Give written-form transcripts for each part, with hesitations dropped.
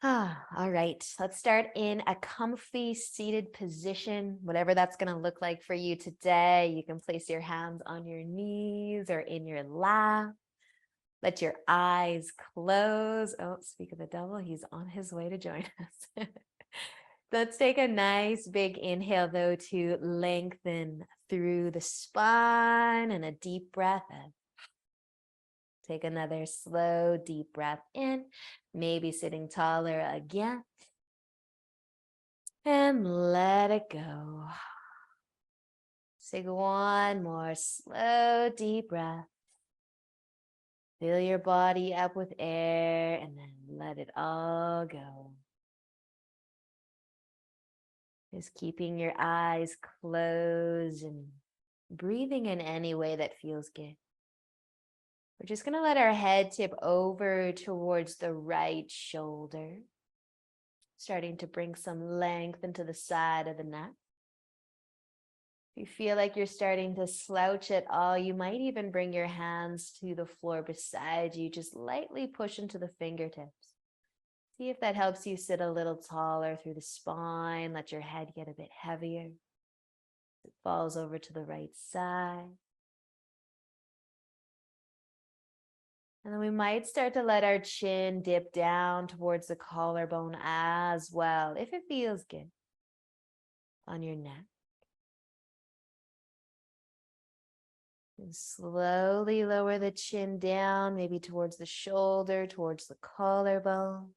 All right, let's start in a comfy seated position, whatever that's going to look like for you today. You can place your hands on your knees or in your lap. Let your eyes close. Oh, speak of the devil, he's on his way to join us. Let's take a nice big inhale, though, to lengthen through the spine and a deep breath in. Take another slow, deep breath in, maybe sitting taller again. And let it go. Take one more slow, deep breath. Fill your body up with air and then let it all go. Just keeping your eyes closed and breathing in any way that feels good. We're just going to let our head tip over towards the right shoulder, starting to bring some length into the side of the neck. If you feel like you're starting to slouch at all, you might even bring your hands to the floor beside you. Just lightly push into the fingertips. See if that helps you sit a little taller through the spine. Let your head get a bit heavier. It falls over to the right side. And then we might start to let our chin dip down towards the collarbone as well, if it feels good on your neck. And slowly lower the chin down, maybe towards the shoulder, towards the collarbone.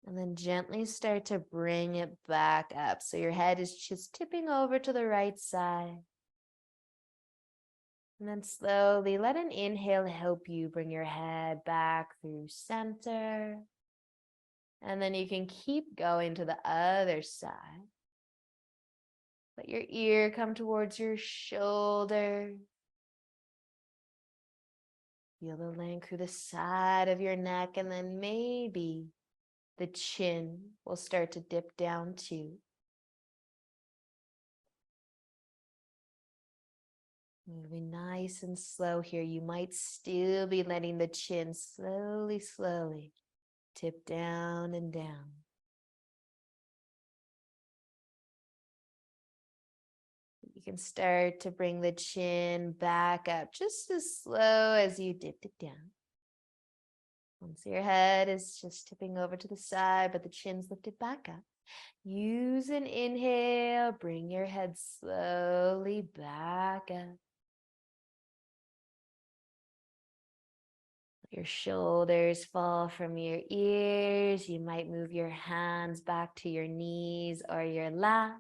And then gently start to bring it back up. So your head is just tipping over to the right side. And then slowly let an inhale help you bring your head back through center. And then you can keep going to the other side. Let your ear come towards your shoulder. Feel the length through the side of your neck, and then maybe the chin will start to dip down too. Moving nice and slow here. You might still be letting the chin slowly, slowly tip down and down. You can start to bring the chin back up just as slow as you dipped it down. Once your head is just tipping over to the side, but the chin's lifted back up. Use an inhale, bring your head slowly back up. Let your shoulders fall from your ears. You might move your hands back to your knees or your lap.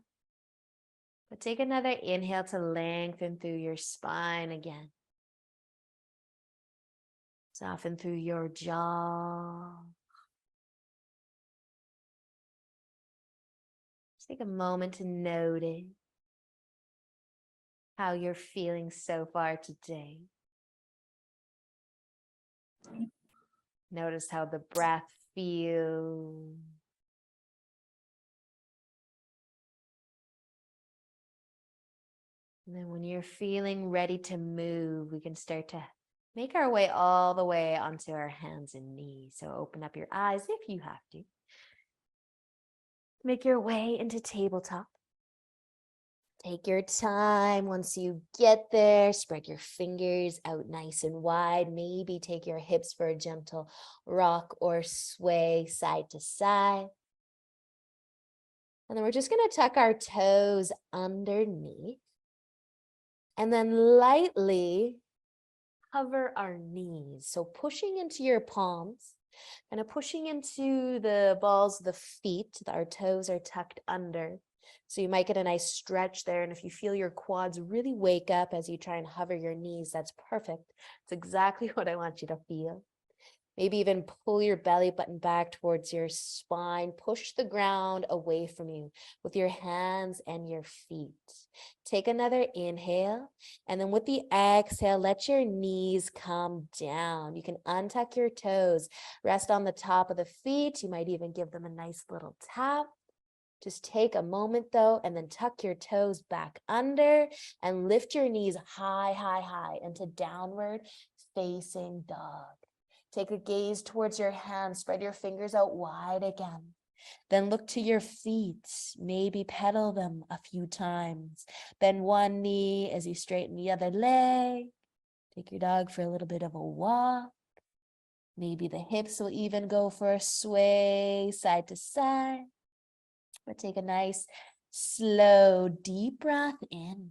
But take another inhale to lengthen through your spine again. Soften through your jaw. Just take a moment to notice how you're feeling so far today. Notice how the breath feels. And then when you're feeling ready to move, we can start to make our way all the way onto our hands and knees. So open up your eyes if you have to. Make your way into tabletop. Take your time. Once you get there, spread your fingers out nice and wide. Maybe take your hips for a gentle rock or sway side to side. And then we're just going to tuck our toes underneath. And then lightly hover our knees. So pushing into your palms, kind of pushing into the balls of the feet. Our toes are tucked under. So you might get a nice stretch there. And if you feel your quads really wake up as you try and hover your knees, that's perfect. It's exactly what I want you to feel. Maybe even pull your belly button back towards your spine. Push the ground away from you with your hands and your feet. Take another inhale. And then with the exhale, let your knees come down. You can untuck your toes. Rest on the top of the feet. You might even give them a nice little tap. Just take a moment though, and then tuck your toes back under and lift your knees high, high, high into downward facing dog. Take a gaze towards your hands. Spread your fingers out wide again. Then look to your feet. Maybe pedal them a few times. Bend one knee as you straighten the other leg. Take your dog for a little bit of a walk. Maybe the hips will even go for a sway side to side. But take a nice, slow, deep breath in.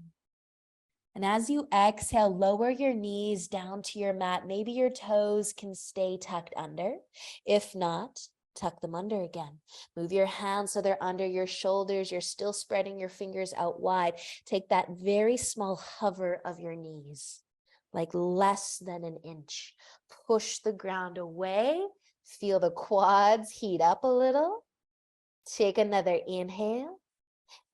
And as you exhale, lower your knees down to your mat. Maybe your toes can stay tucked under. If not, tuck them under again. Move your hands so they're under your shoulders. You're still spreading your fingers out wide. Take that very small hover of your knees, like less than an inch. Push the ground away. Feel the quads heat up a little. Take another inhale.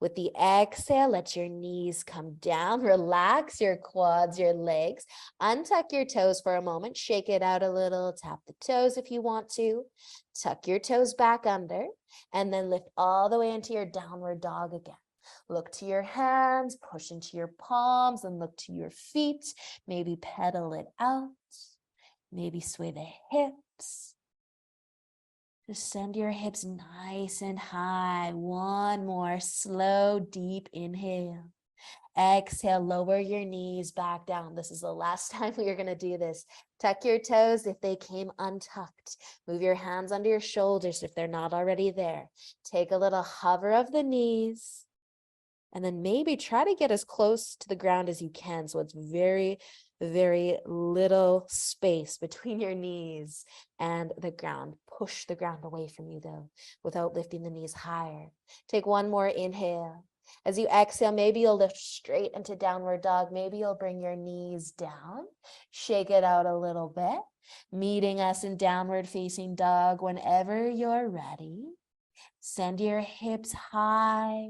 With the exhale, let your knees come down. Relax your quads, your legs. Untuck your toes for a moment. Shake it out a little. Tap the toes if you want to. Tuck your toes back under. And then lift all the way into your downward dog again. Look to your hands. Push into your palms and look to your feet. Maybe pedal it out. Maybe sway the hips. Just send your hips nice and high. One more slow, deep inhale. Exhale, lower your knees back down. This is the last time we are going to do this. Tuck your toes if they came untucked. Move your hands under your shoulders if they're not already there. Take a little hover of the knees. And then maybe try to get as close to the ground as you can. So it's very, very little space between your knees and the ground. Push the ground away from you though, without lifting the knees higher. Take one more inhale. As you exhale, maybe you'll lift straight into downward dog. Maybe you'll bring your knees down. Shake it out a little bit. Meeting us in downward facing dog whenever you're ready. Send your hips high.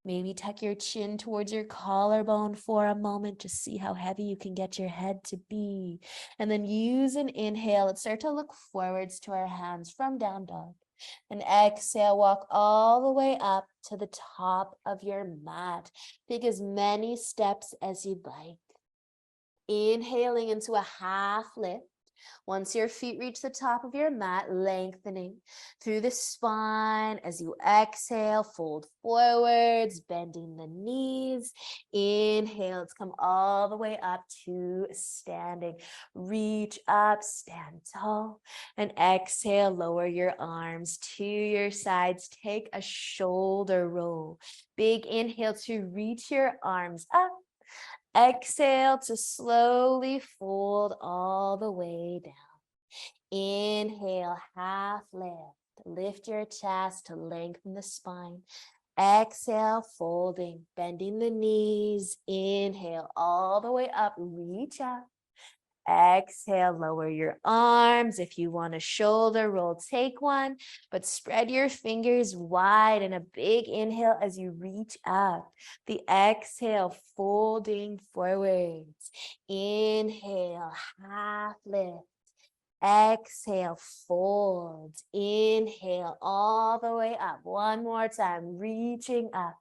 Maybe tuck your chin towards your collarbone for a moment. Just see how heavy you can get your head to be. And then use an inhale. Let's start to look forwards to our hands from down dog. And exhale, walk all the way up to the top of your mat. Take as many steps as you'd like. Inhaling into a half lift. Once your feet reach the top of your mat, lengthening through the spine. As you exhale, fold forwards, bending the knees. Inhale, let's come all the way up to standing. Reach up, stand tall. And exhale, lower your arms to your sides. Take a shoulder roll. Big inhale to reach your arms up. Exhale to slowly fold all the way down. Inhale, half lift. Lift your chest to lengthen the spine. Exhale, folding, bending the knees. Inhale, all the way up, reach up. Exhale, lower your arms. If you want a shoulder roll, take one, but spread your fingers wide and a big inhale as you reach up. The exhale, folding forwards. Inhale, half lift. Exhale, fold. Inhale, all the way up. One more time, reaching up.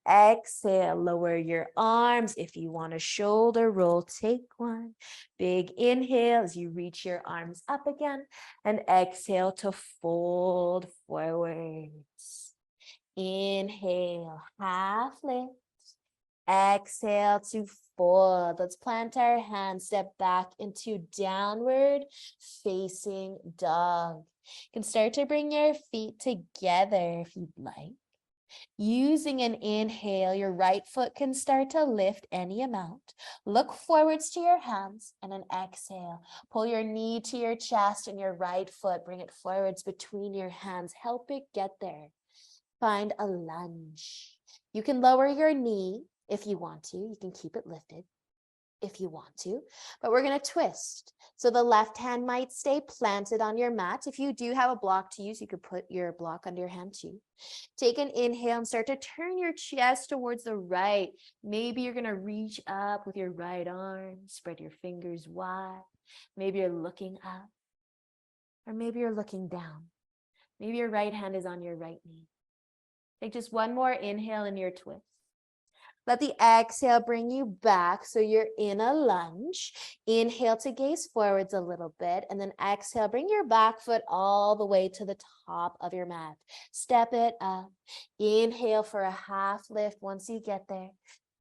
Exhale, lower your arms. If you want a shoulder roll, take one. Big inhale as you reach your arms up again. And exhale to fold forwards. Inhale, half lift. Exhale to fold. Let's plant our hands, step back into downward facing dog. You can start to bring your feet together if you'd like. Using an inhale, your right foot can start to lift any amount. Look forwards to your hands, and an exhale. Pull your knee to your chest and your right foot. Bring it forwards between your hands. Help it get there. Find a lunge. You can lower your knee if you want to. You can keep it lifted if you want to, but we're going to twist. So the left hand might stay planted on your mat. If you do have a block to use, you could put your block under your hand too. Take an inhale and start to turn your chest towards the right. Maybe you're going to reach up with your right arm, spread your fingers wide. Maybe you're looking up, or maybe you're looking down. Maybe your right hand is on your right knee. Take just one more inhale in your twist. Let the exhale bring you back so you're in a lunge. Inhale to gaze forwards a little bit, and then exhale, bring your back foot all the way to the top of your mat. Step it up. Inhale for a half lift once you get there.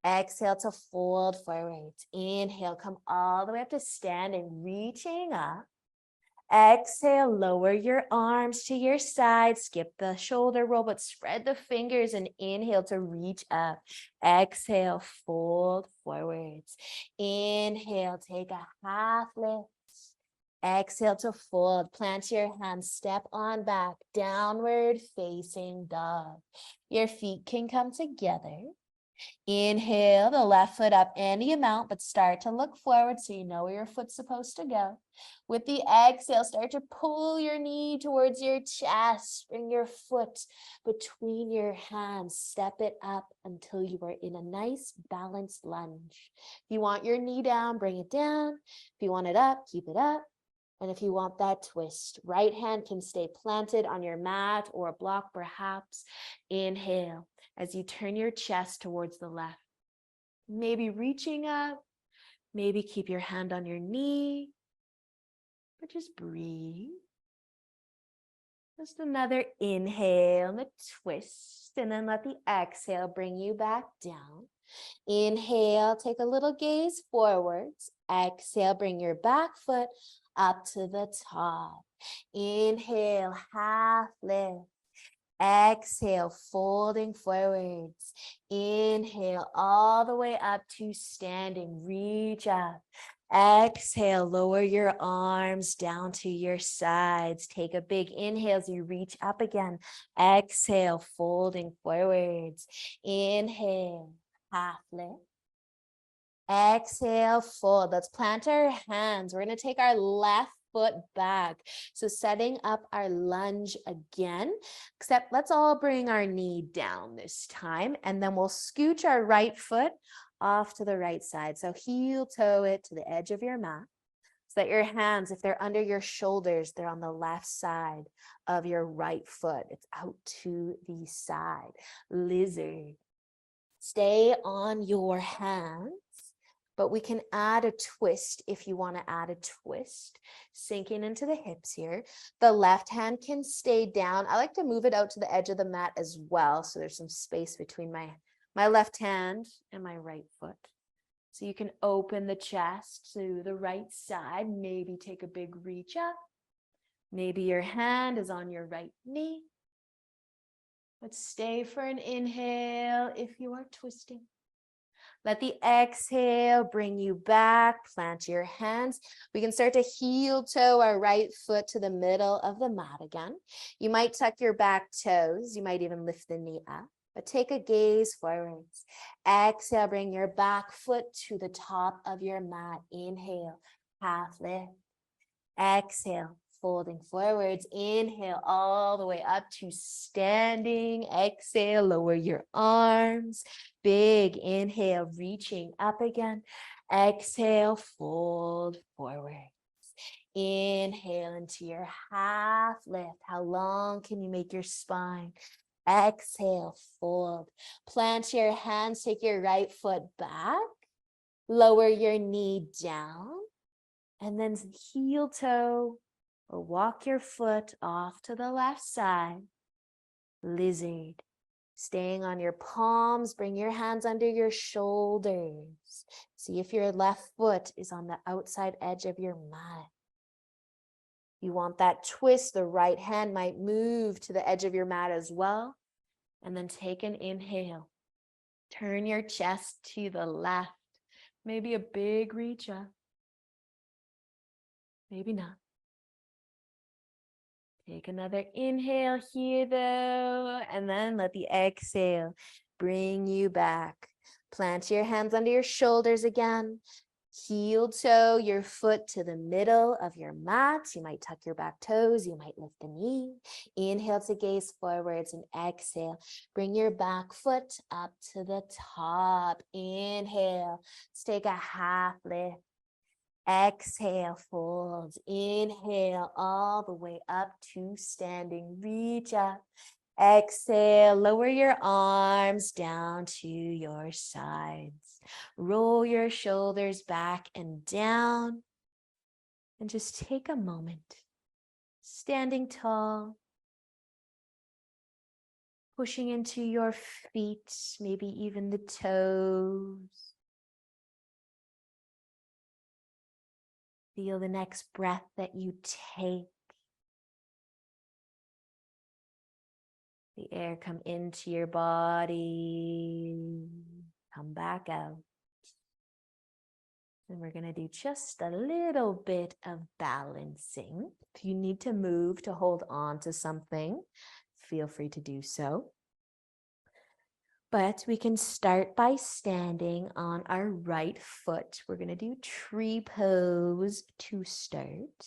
Exhale to fold forwards. Inhale, come all the way up to standing, reaching up. Exhale, lower your arms to your side, skip the shoulder roll, but spread the fingers and inhale to reach up. Exhale, fold forwards. Inhale, take a half lift. Exhale to fold, plant your hands, step on back, downward facing dog. Your feet can come together. Inhale the left foot up any amount, but start to look forward so you know where your foot's supposed to go. With the exhale, start to pull your knee towards your chest. Bring your foot between your hands. Step it up until you are in a nice balanced lunge. If you want your knee down, bring it down. If you want it up, keep it up. And if you want that twist, right hand can stay planted on your mat or a block perhaps. Inhale as you turn your chest towards the left. Maybe reaching up, maybe keep your hand on your knee, but just breathe. Just another inhale and a twist, and then let the exhale bring you back down. Inhale, take a little gaze forwards. Exhale, bring your back foot up to the top. Inhale, half lift. Exhale, folding forwards. Inhale, all the way up to standing. Reach up. Exhale, lower your arms down to your sides. Take a big inhale as you reach up again. Exhale, folding forwards. Inhale, half lift. Exhale, fold. Let's plant our hands. We're going to take our left foot back. So setting up our lunge again, except let's all bring our knee down this time, and then we'll scooch our right foot off to the right side. So heel toe it to the edge of your mat so that your hands, if they're under your shoulders, they're on the left side of your right foot. It's out to the side. Lizard. Stay on your hands. But we can add a twist if you want to add a twist, sinking into the hips here. The left hand can stay down. I like to move it out to the edge of the mat as well, so there's some space between my left hand and my right foot. So you can open the chest to the right side, maybe take a big reach up. Maybe your hand is on your right knee. But stay for an inhale if you are twisting. Let the exhale bring you back. Plant your hands. We can start to heel toe our right foot to the middle of the mat again. You might tuck your back toes. You might even lift the knee up. But take a gaze forwards. Exhale, bring your back foot to the top of your mat. Inhale, half lift. Exhale, folding forwards. Inhale all the way up to standing. Exhale, lower your arms. Big inhale, reaching up again. Exhale, fold forwards. Inhale into your half lift. How long can you make your spine? Exhale, fold. Plant your hands, take your right foot back. Lower your knee down. And then heel toe or walk your foot off to the left side. Lizard. Staying on your palms, bring your hands under your shoulders. See if your left foot is on the outside edge of your mat. You want that twist, the right hand might move to the edge of your mat as well. And then take an inhale. Turn your chest to the left. Maybe a big reach up. Maybe not. Take another inhale here though, and then let the exhale bring you back. Plant your hands under your shoulders again. Heel toe your foot to the middle of your mat. You might tuck your back toes. You might lift the knee. Inhale to gaze forwards and exhale. Bring your back foot up to the top. Inhale. Let's take a half lift. Exhale, fold. Inhale all the way up to standing. Reach up. Exhale, lower your arms down to your sides. Roll your shoulders back and down. And just take a moment, standing tall, pushing into your feet, maybe even the toes. Feel the next breath that you take. The air come into your body, come back out. And we're going to do just a little bit of balancing. If you need to move to hold on to something, feel free to do so. But we can start by standing on our right foot. We're going to do tree pose to start.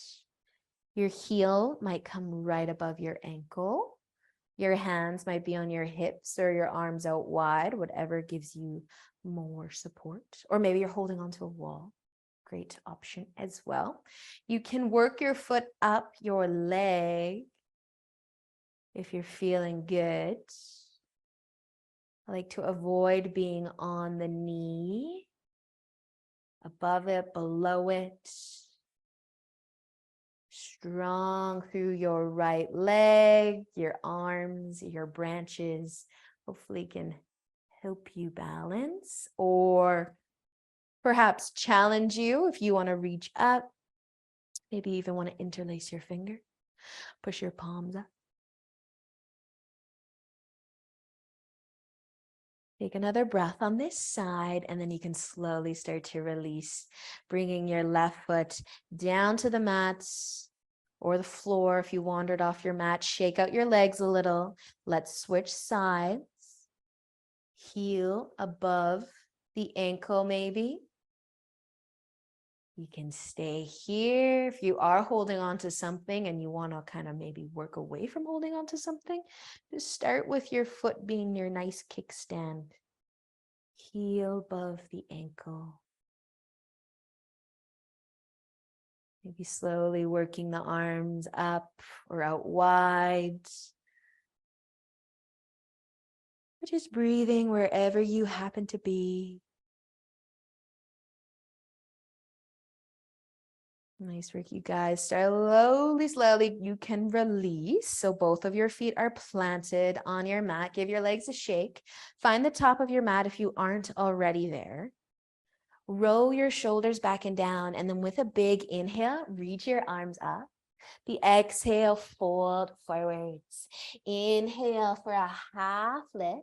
Your heel might come right above your ankle. Your hands might be on your hips or your arms out wide, whatever gives you more support. Or maybe you're holding onto a wall. Great option as well. You can work your foot up your leg if you're feeling good. I like to avoid being on the knee, above it, below it. Strong through your right leg, your arms, your branches, hopefully can help you balance or perhaps challenge you if you want to reach up. Maybe even want to interlace your finger, push your palms up. Take another breath on this side, and then you can slowly start to release, bringing your left foot down to the mat or the floor. If you wandered off your mat, shake out your legs a little. Let's switch sides. Heel above the ankle, maybe. You can stay here. If you are holding on to something and you want to kind of maybe work away from holding on to something, just start with your foot being your nice kickstand. Heel above the ankle. Maybe slowly working the arms up or out wide. Or just breathing wherever you happen to be. Nice work, you guys. Slowly, you can release. So both of your feet are planted on your mat. Give your legs a shake. Find the top of your mat if you aren't already there. Roll your shoulders back and down. And then with a big inhale, reach your arms up. The exhale, fold forwards. Inhale for a half lift.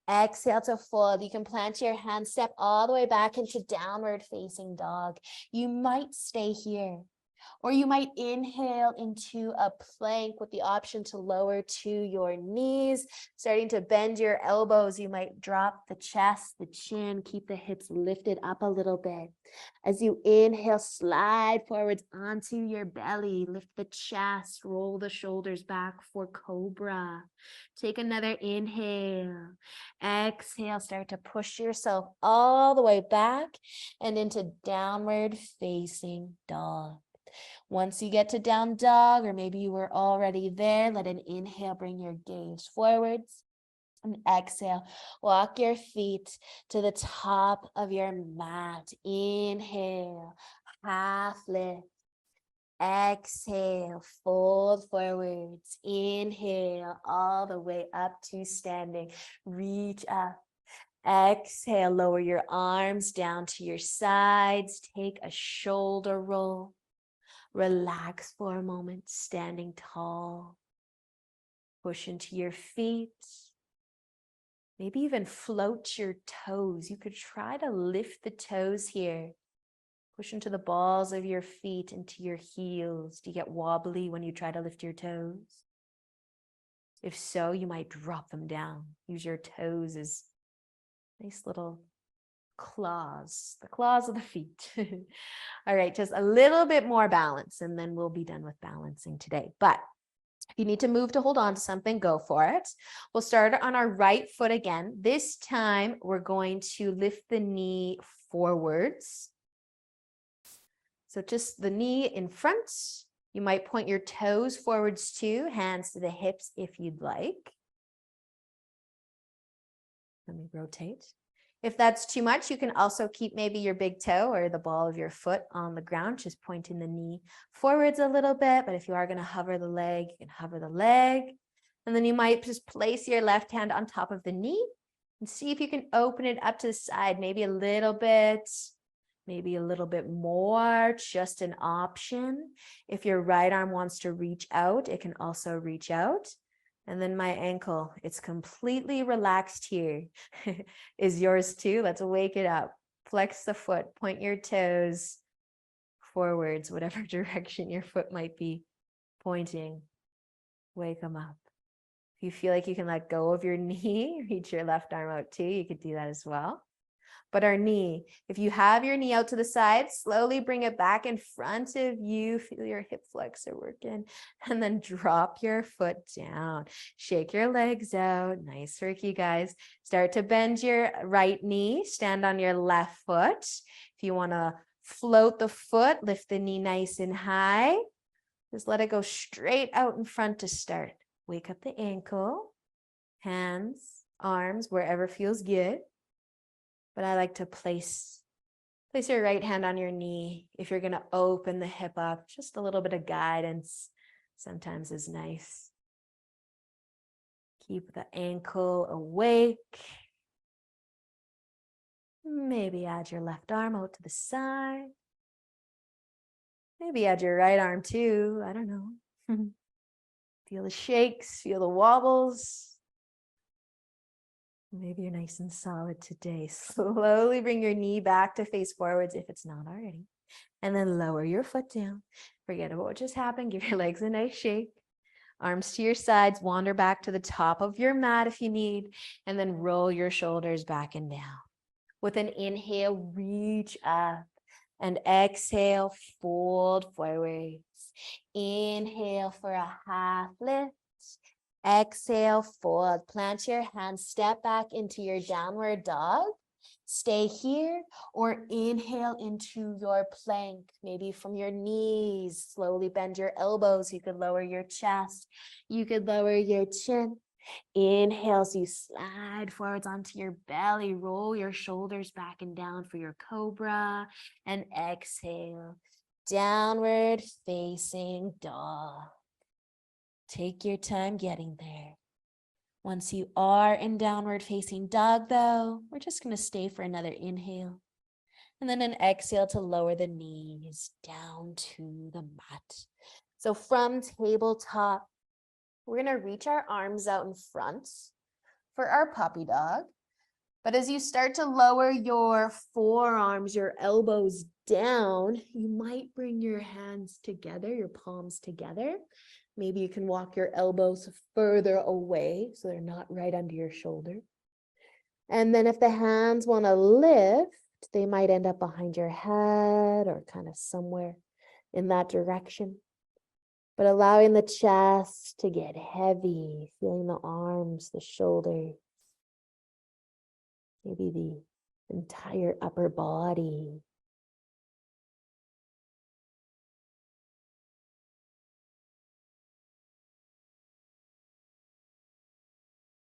Exhale to fold. You can plant your hands, step all the way back into downward facing dog. You might stay here, or you might inhale into a plank with the option to lower to your knees, starting to bend your elbows. You might drop the chest, the chin, keep the hips lifted up a little bit. As you inhale, slide forwards onto your belly, lift the chest, roll the shoulders back for cobra. Take another inhale. Exhale, start to push yourself all the way back and into downward facing dog. Once you get to down dog, or maybe you were already there, let an inhale bring your gaze forwards. And exhale, walk your feet to the top of your mat. Inhale, half lift. Exhale, fold forwards. Inhale, all the way up to standing. Reach up. Exhale, lower your arms down to your sides. Take a shoulder roll. Relax for a moment, standing tall. Push into your feet. Maybe even float your toes. You could try to lift the toes here. Push into the balls of your feet, into your heels. Do you get wobbly when you try to lift your toes? If so, you might drop them down. Use your toes as nice little claws, the claws of the feet. All right, just a little bit more balance, and then we'll be done with balancing today. But if you need to move to hold on to something, go for it. We'll start on our right foot again. This time, we're going to lift the knee forwards. So just the knee in front. You might point your toes forwards too, hands to the hips if you'd like. Let me rotate. If that's too much, you can also keep maybe your big toe or the ball of your foot on the ground, just pointing the knee forwards a little bit. But if you are going to hover the leg, you can hover the leg. And then you might just place your left hand on top of the knee and see if you can open it up to the side, maybe a little bit, maybe a little bit more, just an option. If your right arm wants to reach out, it can also reach out. And then my ankle, it's completely relaxed here. Is yours too? Let's wake it up. Flex the foot, point your toes forwards, whatever direction your foot might be pointing. Wake them up. If you feel like you can let go of your knee, reach your left arm out too. You could do that as well. But our knee, if you have your knee out to the side, slowly bring it back in front of you. Feel your hip flexor working. And then drop your foot down. Shake your legs out. Nice work, you guys. Start to bend your right knee. Stand on your left foot. If you want to float the foot, lift the knee nice and high. Just let it go straight out in front to start. Wake up the ankle, hands, arms, wherever feels good. But I like to place your right hand on your knee. If you're going to open the hip up, just a little bit of guidance sometimes is nice. Keep the ankle awake. Maybe add your left arm out to the side. Maybe add your right arm too. I don't know. Feel the shakes, feel the wobbles. Maybe you're nice and solid today. Slowly bring your knee back to face forwards if it's not already. And then lower your foot down. Forget about what just happened. Give your legs a nice shake. Arms to your sides. Wander back to the top of your mat if you need. And then roll your shoulders back and down. With an inhale, reach up. And exhale, fold forwards. Inhale for a half lift. Exhale, fold. Plant your hands, step back into your downward dog. Stay here or inhale into your plank. Maybe from your knees, slowly bend your elbows. You could lower your chest. You could lower your chin. Inhale, so you slide forwards onto your belly. Roll your shoulders back and down for your cobra. And exhale, downward facing dog. Take your time getting there. Once you are in downward facing dog though, we're just going to stay for another inhale. And then an exhale to lower the knees down to the mat. So from tabletop, we're going to reach our arms out in front for our puppy dog. But as you start to lower your forearms, your elbows down, you might bring your hands together, your palms together. Maybe you can walk your elbows further away so they're not right under your shoulder. And then if the hands want to lift, they might end up behind your head or kind of somewhere in that direction. But allowing the chest to get heavy, feeling the arms, the shoulders, maybe the entire upper body.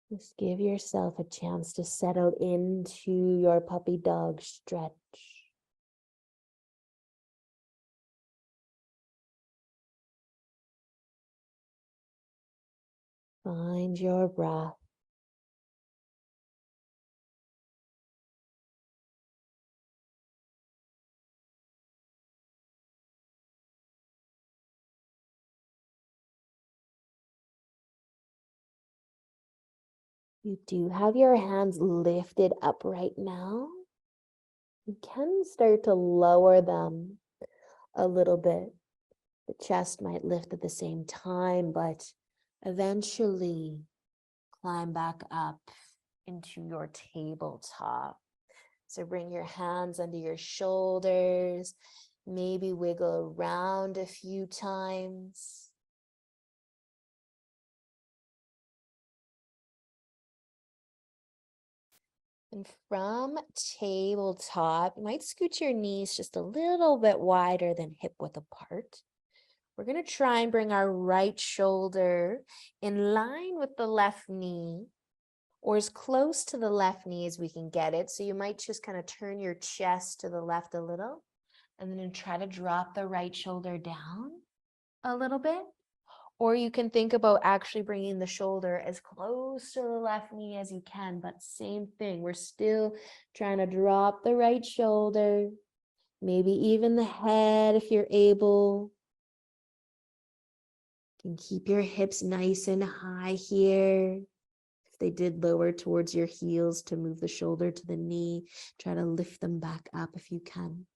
Just give yourself a chance to settle into your puppy dog stretch. Find your breath. You do have your hands lifted up right now. You can start to lower them a little bit. The chest might lift at the same time, but eventually climb back up into your tabletop. So bring your hands under your shoulders, maybe wiggle around a few times. And from tabletop, you might scoot your knees just a little bit wider than hip width apart. We're going to try and bring our right shoulder in line with the left knee. or as close to the left knee as we can get it. So you might just kind of turn your chest to the left a little, and then try to drop the right shoulder down a little bit. Or you can think about actually bringing the shoulder as close to the left knee as you can, but same thing. We're still trying to drop the right shoulder, maybe even the head if you're able. You can keep your hips nice and high here. If they did lower towards your heels, to move the shoulder to the knee, try to lift them back up if you can.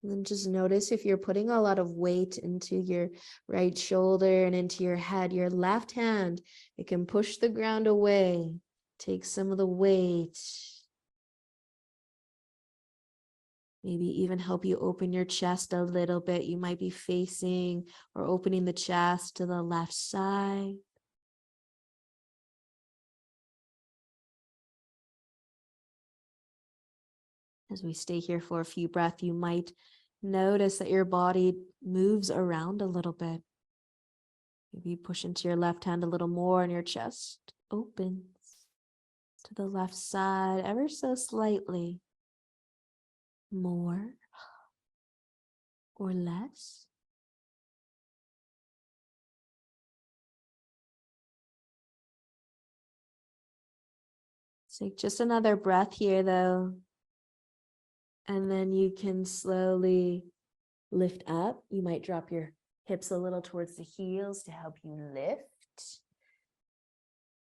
And then just notice if you're putting a lot of weight into your right shoulder and into your head, your left hand, it can push the ground away, take some of the weight. Maybe even help you open your chest a little bit. You might be facing or opening the chest to the left side. As we stay here for a few breaths, you might notice that your body moves around a little bit. Maybe you push into your left hand a little more and your chest opens to the left side ever so slightly. More or less. Take just another breath here though. And then you can slowly lift up. You might drop your hips a little towards the heels to help you lift.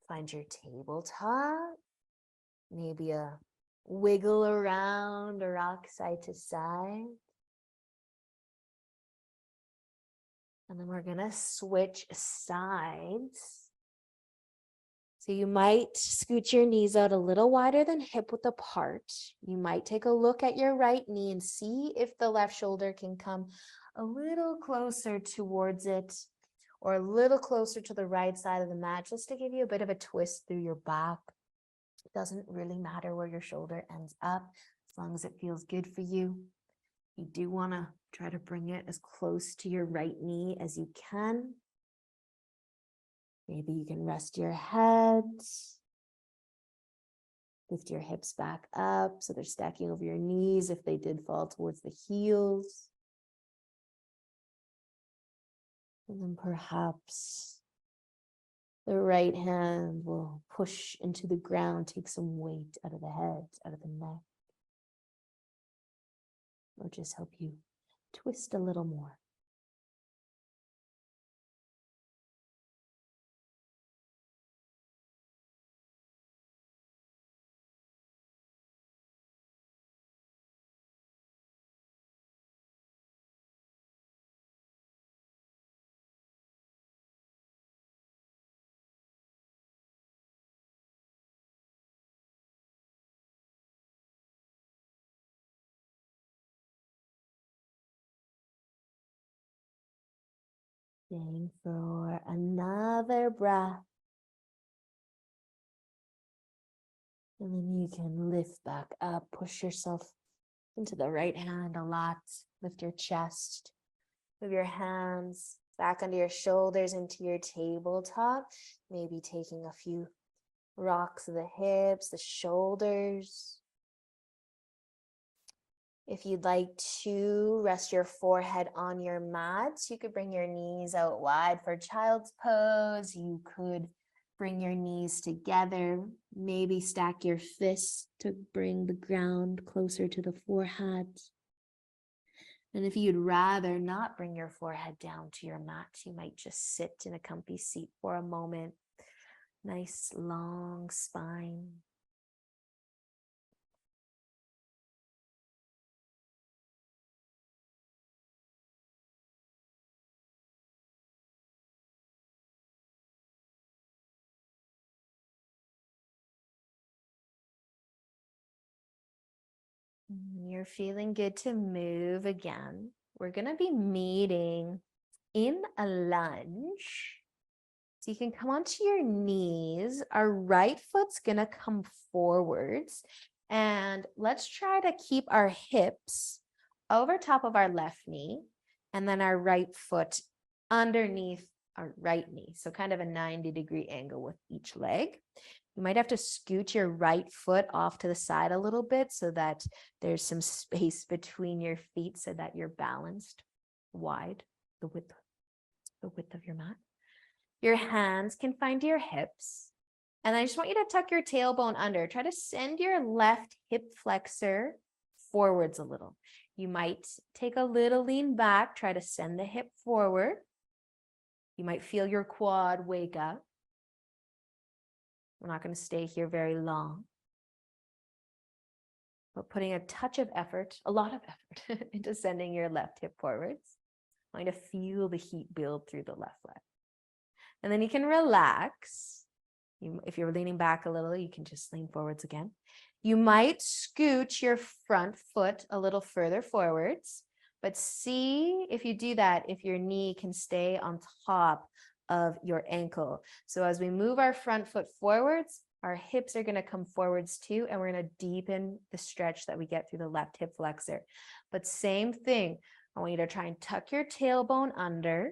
Find your tabletop. Maybe a wiggle around or rock side to side. And then we're gonna switch sides. So you might scoot your knees out a little wider than hip width apart. You might take a look at your right knee and see if the left shoulder can come a little closer towards it or a little closer to the right side of the mat, just to give you a bit of a twist through your back. It doesn't really matter where your shoulder ends up, as long as it feels good for you. You do want to try to bring it as close to your right knee as you can. Maybe you can rest your head, lift your hips back up so they're stacking over your knees if they did fall towards the heels. And then perhaps the right hand will push into the ground, take some weight out of the head, out of the neck, or just help you twist a little more. Staying for another breath. And then you can lift back up, push yourself into the right hand a lot. Lift your chest, move your hands back under your shoulders into your tabletop. Maybe taking a few rocks of the hips, the shoulders. If you'd like to rest your forehead on your mat, you could bring your knees out wide for child's pose. You could bring your knees together, maybe stack your fists to bring the ground closer to the forehead. And if you'd rather not bring your forehead down to your mat, you might just sit in a comfy seat for a moment. Nice long spine. You're feeling good to move again. We're going to be meeting in a lunge. So you can come onto your knees. Our right foot's going to come forwards. And let's try to keep our hips over top of our left knee. And then our right foot underneath our right knee. So kind of a 90-degree angle with each leg. You might have to scoot your right foot off to the side a little bit so that there's some space between your feet so that you're balanced wide, the width of your mat. Your hands can find your hips. And I just want you to tuck your tailbone under. Try to send your left hip flexor forwards a little. You might take a little lean back, try to send the hip forward. You might feel your quad wake up. We're not going to stay here very long. But putting a touch of effort, a lot of effort, into sending your left hip forwards. I'm going to feel the heat build through the left leg. And then you can relax. If you're leaning back a little, you can just lean forwards again. You might scoot your front foot a little further forwards, but see if you do that, if your knee can stay on top of your ankle. So as we move our front foot forwards, our hips are going to come forwards too, and we're going to deepen the stretch that we get through the left hip flexor. But same thing, I want you to try and tuck your tailbone under,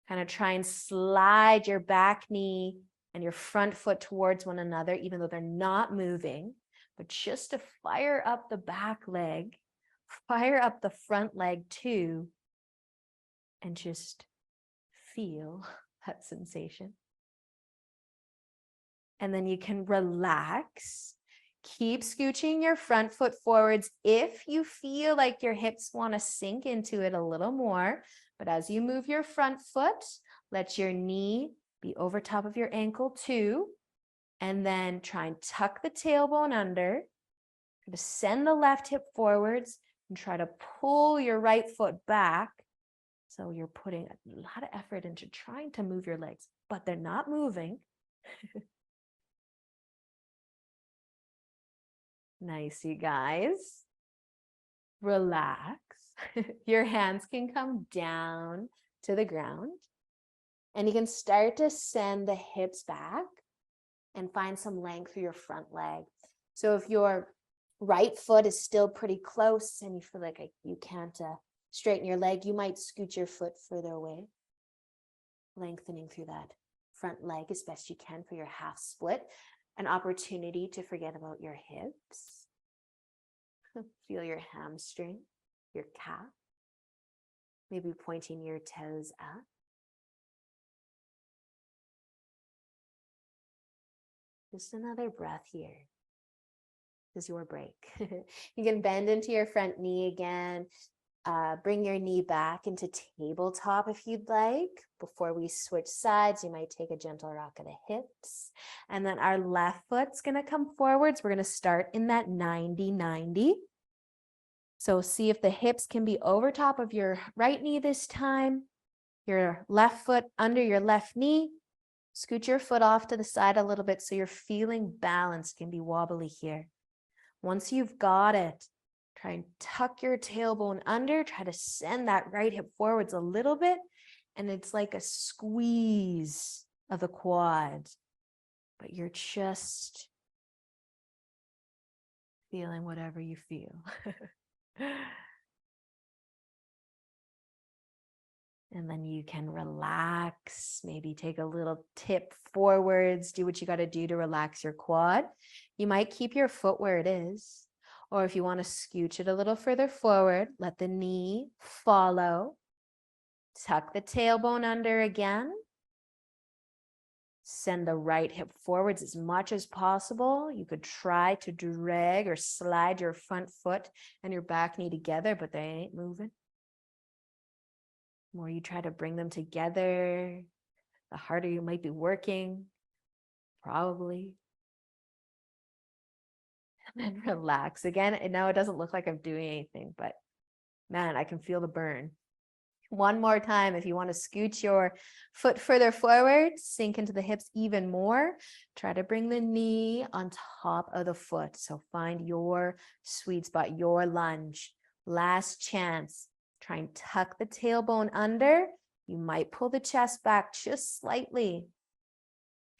kind of try and slide your back knee and your front foot towards one another, even though they're not moving, but just to fire up the back leg, fire up the front leg too, and just feel that sensation. And then you can relax. Keep scooching your front foot forwards if you feel like your hips want to sink into it a little more. But as you move your front foot, let your knee be over top of your ankle too. And then try and tuck the tailbone under. Try to send the left hip forwards and try to pull your right foot back. So you're putting a lot of effort into trying to move your legs, but they're not moving. Nice, you guys. Relax. Your hands can come down to the ground. And you can start to send the hips back and find some length through your front leg. So if your right foot is still pretty close and you feel like you can't straighten your leg, you might scoot your foot further away, lengthening through that front leg as best you can for your half split. An opportunity to forget about your hips. Feel your hamstring, your calf. Maybe pointing your toes up. Just another breath here. This is your break. You can bend into your front knee again. Bring your knee back into tabletop if you'd like. Before we switch sides, you might take a gentle rock of the hips. And then our left foot's going to come forwards. We're going to start in that 90-90. So see if the hips can be over top of your right knee this time. Your left foot under your left knee. Scoot your foot off to the side a little bit so you're feeling balanced. Can be wobbly here. Once you've got it, try and tuck your tailbone under. Try to send that right hip forwards a little bit. And it's like a squeeze of the quad. But you're just feeling whatever you feel. And then you can relax, maybe take a little tip forwards, do what you got to do to relax your quad. You might keep your foot where it is. Or if you want to scooch it a little further forward, let the knee follow. Tuck the tailbone under again. Send the right hip forwards as much as possible. You could try to drag or slide your front foot and your back knee together, but they ain't moving. The more you try to bring them together, the harder you might be working, probably. And then relax again. And now it doesn't look like I'm doing anything, but man, I can feel the burn. One more time, if you want to scoot your foot further forward, sink into the hips even more. Try to bring the knee on top of the foot. So find your sweet spot, your lunge. Last chance. Try and tuck the tailbone under. You might pull the chest back just slightly.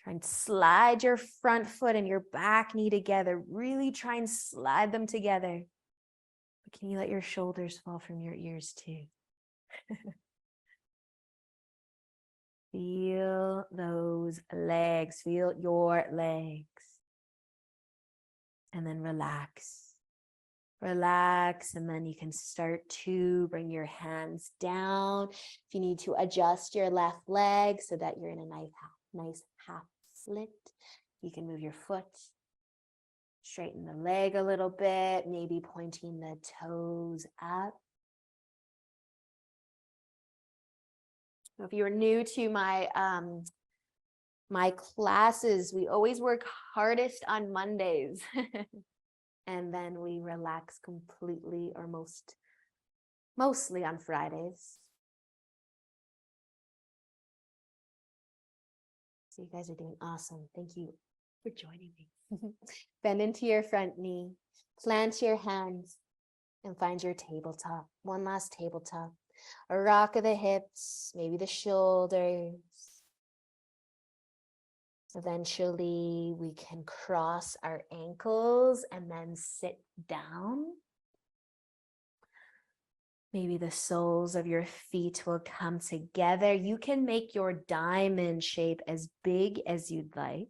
Try and slide your front foot and your back knee together. Really try and slide them together. But can you let your shoulders fall from your ears too? Feel those legs, feel your legs. And then relax. Relax, and then you can start to bring your hands down. If you need to adjust your left leg so that you're in a nice half split, you can move your foot, straighten the leg a little bit, maybe pointing the toes up. So if you're new to my classes, we always work hardest on Mondays. And then we relax completely, or mostly on Fridays. So you guys are doing awesome. Thank you for joining me. Bend into your front knee, plant your hands, and find your tabletop. One last tabletop. A rock of the hips, maybe the shoulders. Eventually, we can cross our ankles and then sit down. Maybe the soles of your feet will come together. You can make your diamond shape as big as you'd like.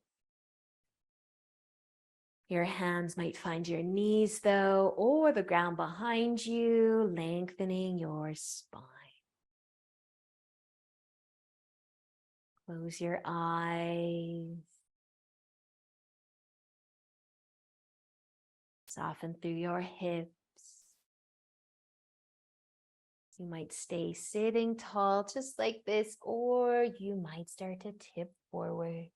Your hands might find your knees though, or the ground behind you, lengthening your spine. Close your eyes. Soften through your hips. You might stay sitting tall just like this, or you might start to tip forward.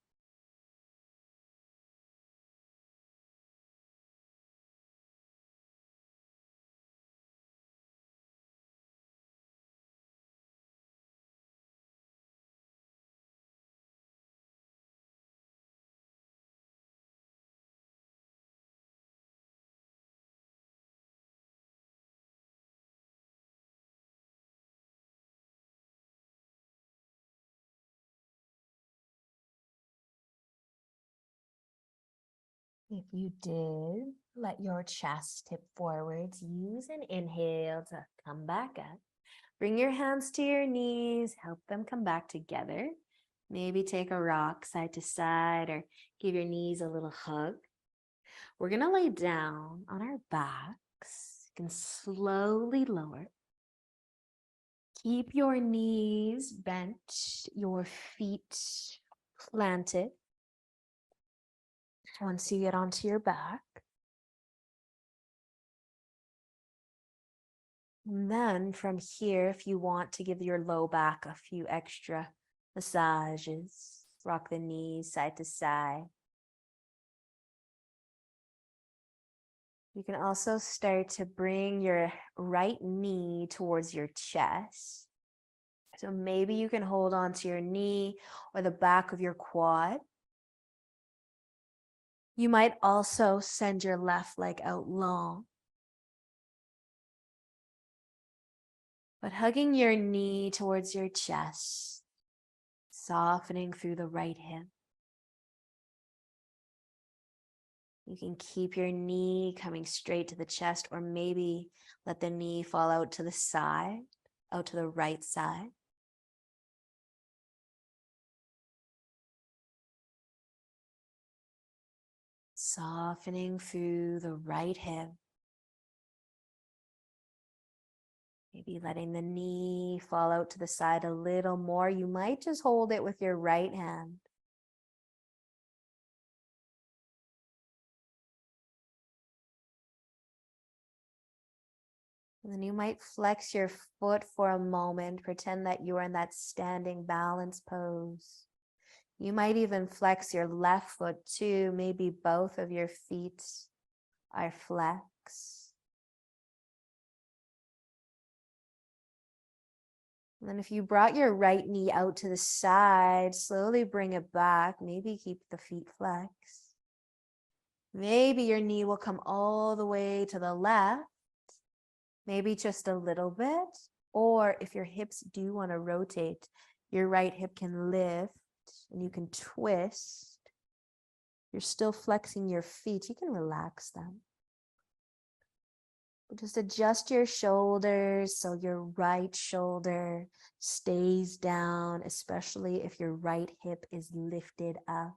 If you did, let your chest tip forwards. Use an inhale to come back up. Bring your hands to your knees. Help them come back together. Maybe take a rock side to side or give your knees a little hug. We're going to lay down on our backs. You can slowly lower. Keep your knees bent, your feet planted. Once you get onto your back, and then from here, if you want to give your low back a few extra massages, rock the knees side to side. You can also start to bring your right knee towards your chest. So maybe you can hold on to your knee or the back of your quad. You might also send your left leg out long. But hugging your knee towards your chest, softening through the right hip. You can keep your knee coming straight to the chest, or maybe let the knee fall out to the side, out to the right side. Softening through the right hip. Maybe letting the knee fall out to the side a little more. You might just hold it with your right hand. And then you might flex your foot for a moment. Pretend that you are in that standing balance pose. You might even flex your left foot too. Maybe both of your feet are flexed. And then if you brought your right knee out to the side, slowly bring it back. Maybe keep the feet flexed. Maybe your knee will come all the way to the left. Maybe just a little bit. Or if your hips do want to rotate, your right hip can lift and you can twist. You're still flexing your feet. You can relax them. Just adjust your shoulders so your right shoulder stays down, especially if your right hip is lifted up.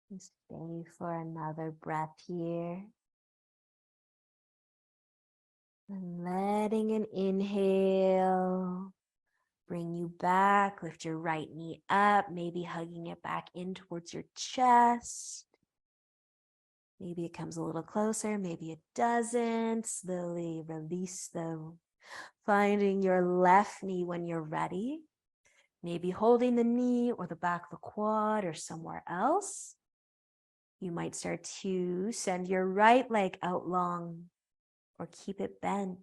And stay for another breath here. And letting an inhale bring you back. Lift your right knee up, maybe hugging it back in towards your chest. Maybe it comes a little closer, maybe it doesn't. Slowly release though. Finding your left knee when you're ready. Maybe holding the knee or the back of the quad or somewhere else. You might start to send your right leg out long or keep it bent.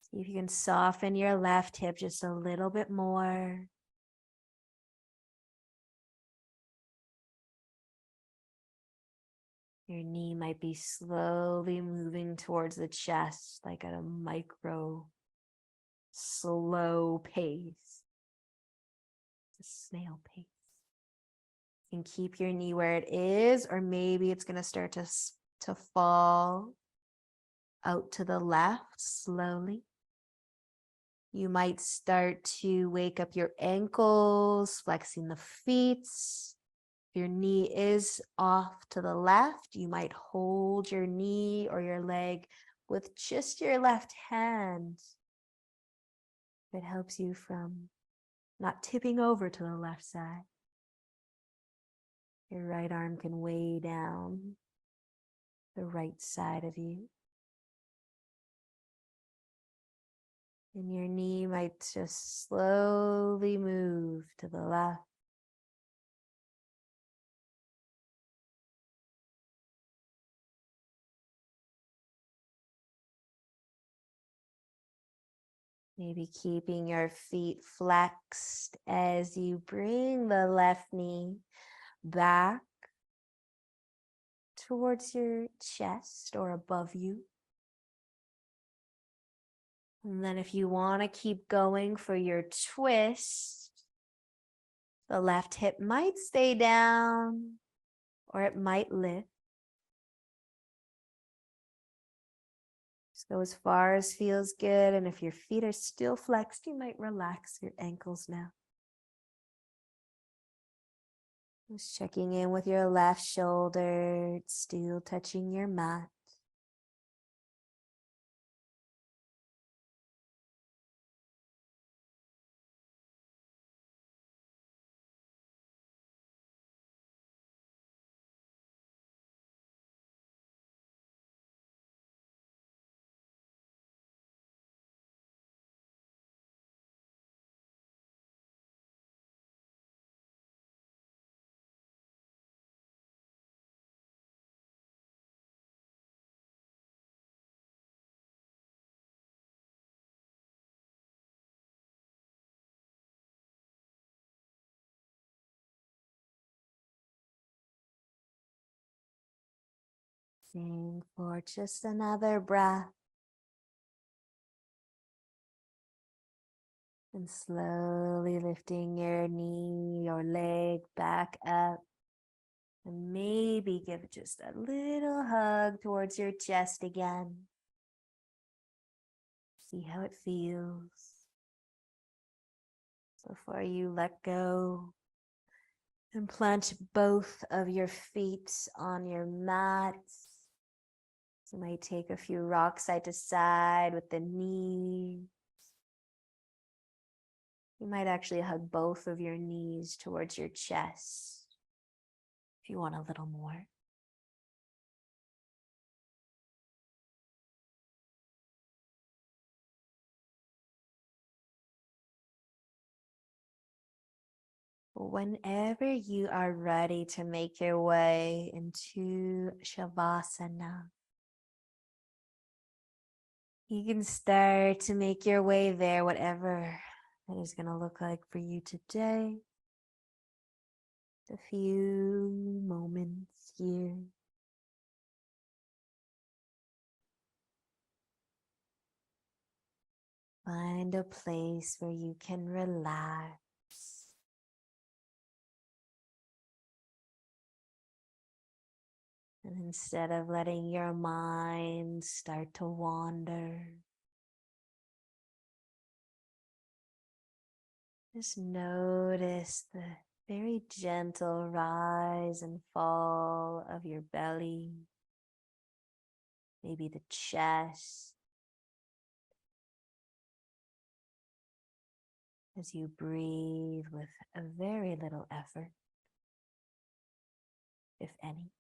See if you can soften your left hip just a little bit more. Your knee might be slowly moving towards the chest, like at a micro, slow pace. A snail pace. You can keep your knee where it is, or maybe it's going to start to fall out to the left slowly. You might start to wake up your ankles, flexing the feet. If your knee is off to the left, you might hold your knee or your leg with just your left hand. It helps you from not tipping over to the left side. Your right arm can weigh down the right side of you. And your knee might just slowly move to the left. Maybe keeping your feet flexed as you bring the left knee back towards your chest or above you. And then if you want to keep going for your twist, the left hip might stay down or it might lift. Just go as far as feels good. And if your feet are still flexed, you might relax your ankles now. Just checking in with your left shoulder, it's still touching your mat. Staying for just another breath. And slowly lifting your knee or leg back up. And maybe give it just a little hug towards your chest again. See how it feels. Before you let go and plant both of your feet on your mat. You might take a few rocks side to side with the knees. You might actually hug both of your knees towards your chest if you want a little more. Whenever you are ready to make your way into Shavasana, you can start to make your way there, whatever it is going to look like for you today. A few moments here. Find a place where you can relax. And instead of letting your mind start to wander, just notice the very gentle rise and fall of your belly, maybe the chest, as you breathe with a very little effort, if any.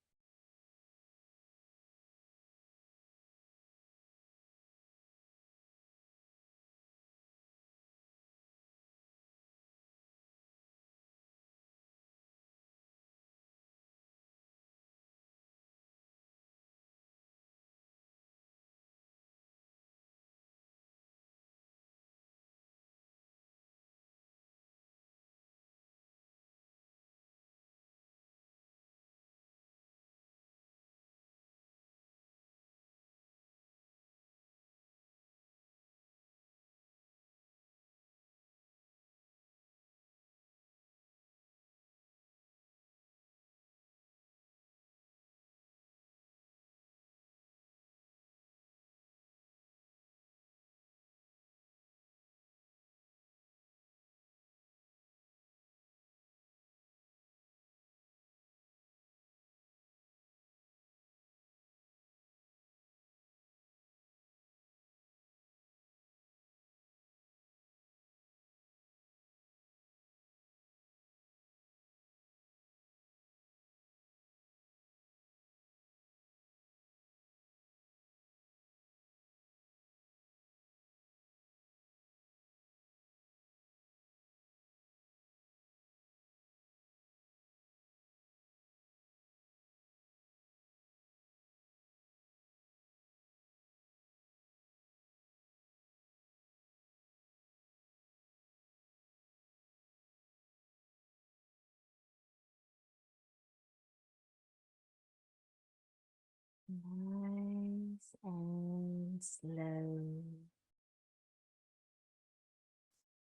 Nice and slow.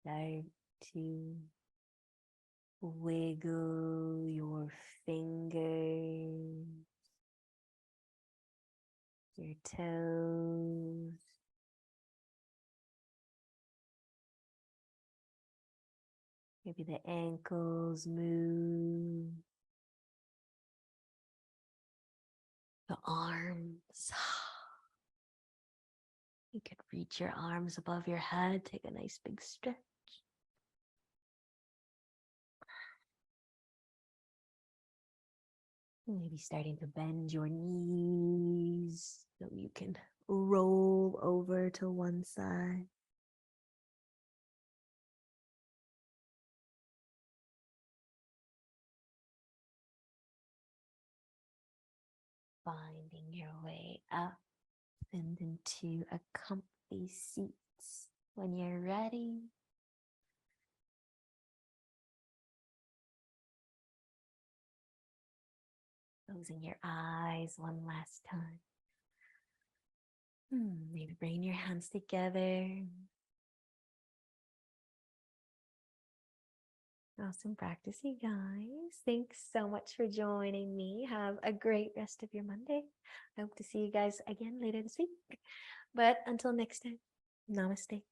Start to wiggle your fingers, your toes, maybe the ankles move, the arms. You could reach your arms above your head, take a nice big stretch. Maybe starting to bend your knees so you can roll over to one side. Finding your way up and into a comfy seat. When you're ready, closing your eyes one last time. Maybe bring your hands together. Awesome practice, you guys. Thanks so much for joining me. Have a great rest of your Monday. I hope to see you guys again later this week. But until next time, namaste.